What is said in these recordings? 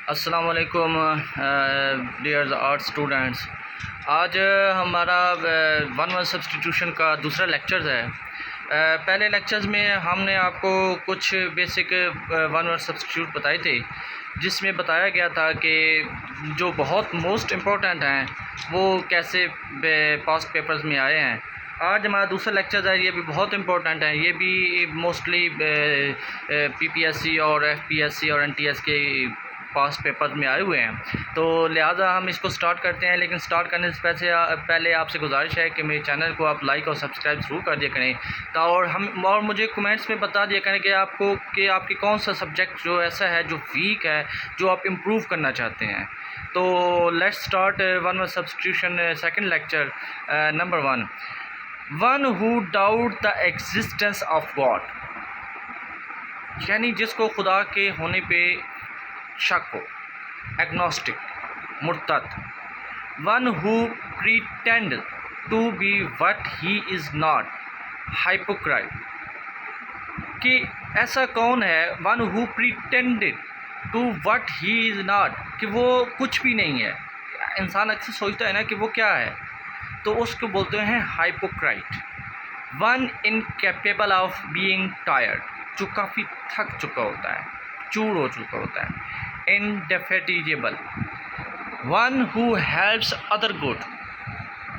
अस्सलामुअलैकुम dear art students. आज हमारा वन वन सब्स्टिट्यूशन का दूसरा लेक्चर है। पहले लेक्चर्स में हमने आपको कुछ बेसिक वन वन सब्स्टिट्यूट बताए थे, जिसमें बताया गया था कि जो बहुत मोस्ट इम्पोर्टेंट हैं वो कैसे पास्ट पेपर्स में आए हैं। आज हमारा दूसरा लेक्चर है, ये भी बहुत इम्पोर्टेंट है। ये भी मोस्टली पीपीएससी और एफपीएससी और एनटीएस के पास्ट पेपर्स में आए हुए हैं, तो लिहाजा हम इसको स्टार्ट करते हैं। लेकिन स्टार्ट करने से पहले आपसे गुजारिश है कि मेरे चैनल को आप लाइक और सब्सक्राइब ज़रूर कर दिया करें, और मुझे कमेंट्स में बता दिया करें कि आपकी कौन सा सब्जेक्ट जो ऐसा है जो वीक है, जो आप इम्प्रूव करना चाहते हैं। तो let's start one one substitution second lecture number 1 who doubt the existence of God, यानी जिसको खुदा के होने पे शक हो, एग्नोस्टिक, मुर्तद। 1 who pretend to be what he is not, hypocrite. कि ऐसा कौन है 1 who pretended to what he is not, कि वो कुछ भी नहीं है। इंसान अक्सर सोचता है ना कि वो क्या है, तो उसको बोलते हैं हाइपोक्राइट। 1 इनकेपेबल ऑफ बीइंग टायर्ड, जो काफ़ी थक चुका होता है, चूर हो चुका होता है। इंडेफेटिजेबल। 1 हु हेल्प्स अदर गुड,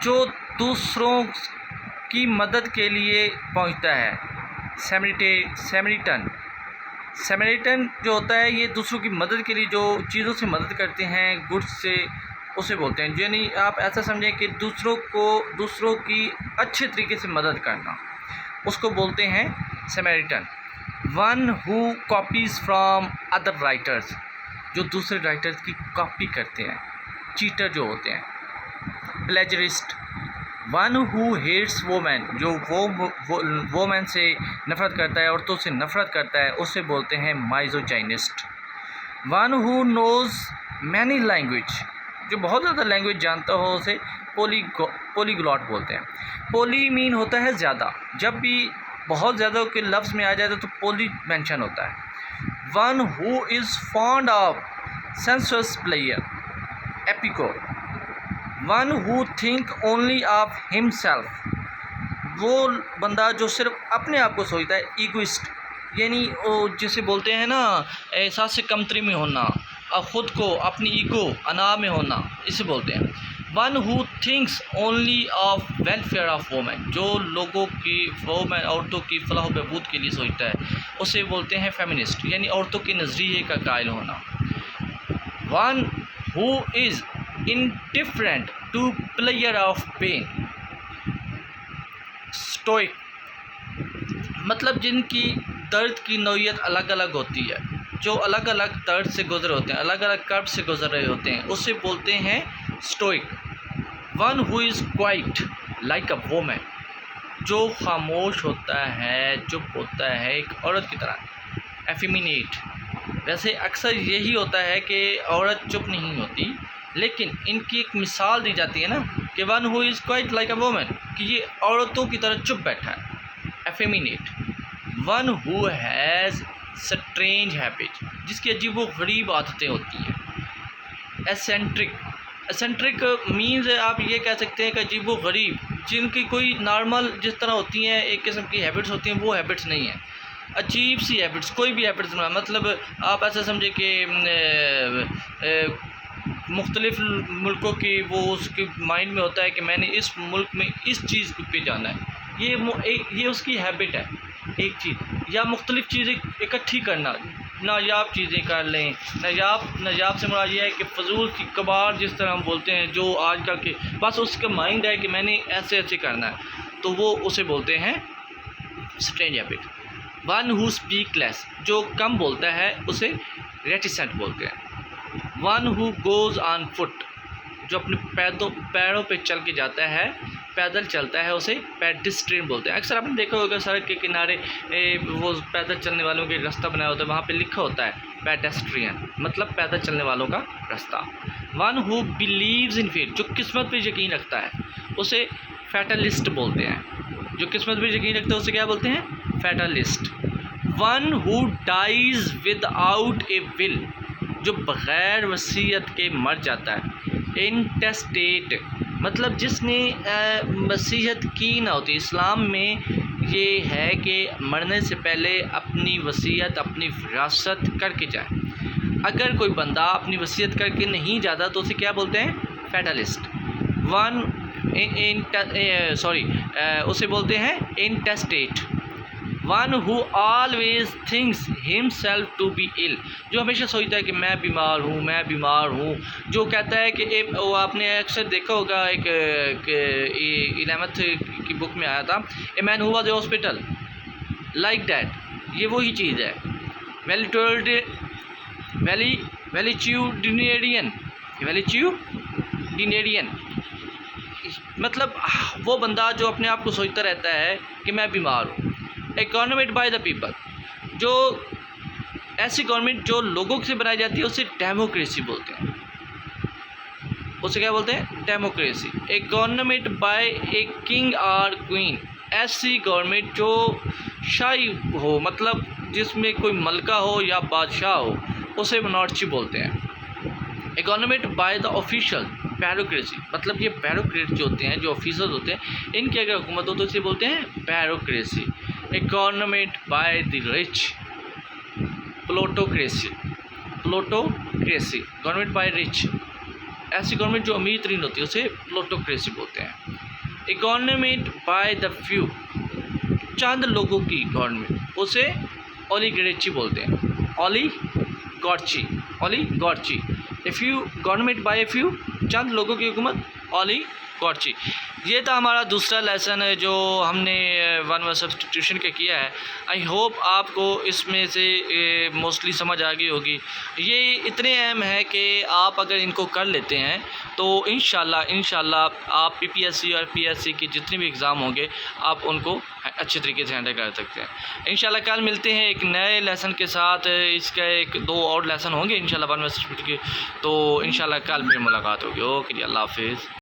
जो दूसरों की मदद के लिए पहुंचता है। सैमरिटन। सैमरिटन जो होता है, ये दूसरों की मदद के लिए जो चीज़ों से मदद करते हैं, गुड्स से, उसे बोलते हैं। यानी आप ऐसा समझें कि दूसरों की अच्छे तरीके से मदद करना, उसको बोलते हैं सैमरिटन। 1 who copies from other writers, जो दूसरे राइटर्स की कॉपी करते हैं, चीटर जो होते हैं। प्लेजरिस्ट। 1 हु हेट्स वोमेन, जो वोमेन से नफ़रत करता है, औरतों से नफ़रत करता है, उसे बोलते हैं माइजोजाइनिस्ट। 1 हु नोज़ मैनी लैंग्वेज, जो बहुत ज़्यादा लैंग्वेज जानता हो, उसे पोलीग्लॉट बोलते हैं। पोली मीन होता है ज़्यादा, जब भी बहुत ज़्यादा के लफ्ज़ में आ जाए तो पोली मेंशन होता है। 1 who is fond of sensuous player, epicure. 1 who think only of himself, वो बंदा जो सिर्फ अपने आप को सोचता है, ईगोइस्ट, यानी वो जिसे बोलते हैं ना एहसास कमतरी में होना, और ख़ुद को अपनी ईगो अना में होना, इसे बोलते हैं। 1 who thinks only of welfare of women, जो लोगों की औरतों की फलाह बहबूद के लिए सोचता है, उसे बोलते हैं फेमिनिस्ट, यानी औरतों के नज़रिए का कायल होना। 1 who is indifferent to player of pain, stoic. मतलब जिनकी दर्द की नौइयत अलग अलग होती है, जो अलग अलग दर्द से गुजर होते हैं, अलग अलग कर्ब से गुजर रहे होते हैं, उसे बोलते हैं stoic. 1 who is quite like a woman, जो खामोश होता है, चुप होता है, एक औरत की तरह। एफिमिनेट। वैसे अक्सर यही होता है कि औरत चुप नहीं होती, लेकिन इनकी एक मिसाल दी जाती है ना कि 1 who is quite like a woman, कि ये औरतों की तरह चुप बैठा है, एफिमिनेट। 1 हु हैज़ स्ट्रेंज हैबिट, जिसकी अजीब व गरीब आदतें होती हैं। एसेंट्रिक। एसेंट्रिक मीन्स आप ये कह सकते हैं कि अजीब व गरीब, जिनकी कोई नॉर्मल जिस तरह होती हैं एक किस्म की हैबिट्स होती हैं, वो हैबिट्स नहीं हैं, अजीब सी हैबिट्स, कोई भी हैबिट्स ना। मतलब आप ऐसा समझे कि मुख्तलिफ़ मुल्कों की वो उसके माइंड में होता है कि मैंने इस मुल्क में इस चीज़ पे जाना है, ये उसकी हैबिट है, एक चीज़ या मुख्तलिफ़ चीज़ें इकट्ठी करना, नायाब चीज़ें कर लें। नायाब से मुराद ये है कि फजूल की कबार, जिस तरह हम बोलते हैं, जो आजकल के बस उसका माइंड है कि मैंने ऐसे ऐसे करना है, तो वो उसे बोलते हैं strange habit. 1 who speak less, जो कम बोलता है, उसे रेटिसेंट बोलते हैं। 1 हु गोज़ ऑन फुट, जो अपने पैरों पे चल के जाता है, पैदल चलता है, उसे पेडिस्ट्रियन बोलते हैं। अक्सर आपने देखा होगा सड़क के किनारे वो पैदल चलने वालों के रास्ता बनाया होता है, वहाँ पे लिखा होता है पेडिस्ट्रियन, मतलब पैदल चलने वालों का रास्ता। 1 हु बिलीव्स इन फेट, जो किस्मत पे यकीन रखता है, उसे फैटलिस्ट बोलते हैं। जो किस्मत पे यकीन रखता है उसे क्या बोलते हैं? Fatalist. 1 who dies without A will, जो बग़ैर वसीयत के मर जाता है। इंटेस्टेट मतलब जिसने वसीयत की ना होती। इस्लाम में ये है कि मरने से पहले अपनी वसीयत अपनी विरासत करके जाए। अगर कोई बंदा अपनी वसीयत करके नहीं जाता तो उसे क्या बोलते हैं? फेटलिस्ट। उसे बोलते हैं intestate. One who always thinks himself to be ill, जो हमेशा सोचता है कि मैं बीमार हूँ, मैं बीमार हूँ। जो कहता है कि वो आपने अक्सर देखा होगा, एक 11th की बुक में आया था, a man who was a hospital like that. ये वही चीज़ है। वेलिट्यूडिनेरियन मतलब वो बंदा जो अपने आप को सोचता रहता है कि मैं बीमार हूँ। ए गवर्नमेंट बाय द पीपल, जो ऐसी गवर्नमेंट जो लोगों से बनाई जाती है उसे डेमोक्रेसी बोलते हैं। उसे क्या बोलते हैं? Democracy. A government by a king और क्वीन, ऐसी गवर्नमेंट जो शाही हो, मतलब जिसमें कोई मलका हो या बादशाह हो, उसे मोनार्ची बोलते हैं। A government by the official, bureaucracy मतलब ये बैरोक्रेट जो होते हैं, जो ऑफिसर्स होते हैं, इनकी अगर हुकूमत हो तो इसे बोलते हैं bureaucracy. A government by the rich, plutocracy. Government by rich, ऐसी गवर्नमेंट जो अमीर तरीन होती है उसे प्लोटोक्रेसी बोलते हैं। A government by the few, चंद लोगों की गवर्नमेंट, उसे ओलिगार्ची बोलते हैं। Oligarchy. A few, government by a few, चंद लोगों की हुकूमत, ओलिगार्ची। ये था हमारा दूसरा लेसन है जो हमने वन वर्ड सब्स्टिट्यूशन का किया है। आई होप आपको इसमें से मोस्टली समझ आ गई होगी। ये इतने अहम है कि आप अगर इनको कर लेते हैं तो इंशाल्लाह आप पीपीएससी और पीएससी के जितने भी एग्ज़ाम होंगे आप उनको अच्छे तरीके से हैंडल कर सकते हैं। इंशाल्लाह कल मिलते हैं एक नए लेसन के साथ। इसका 1-2 और लेसन होंगे इंशाल्लाह वन वर्ड सब्स्टिट्यूशन के, तो इंशाल्लाह कल फिर मुलाकात होगी। ओके जी, अल्लाह हाफिज़।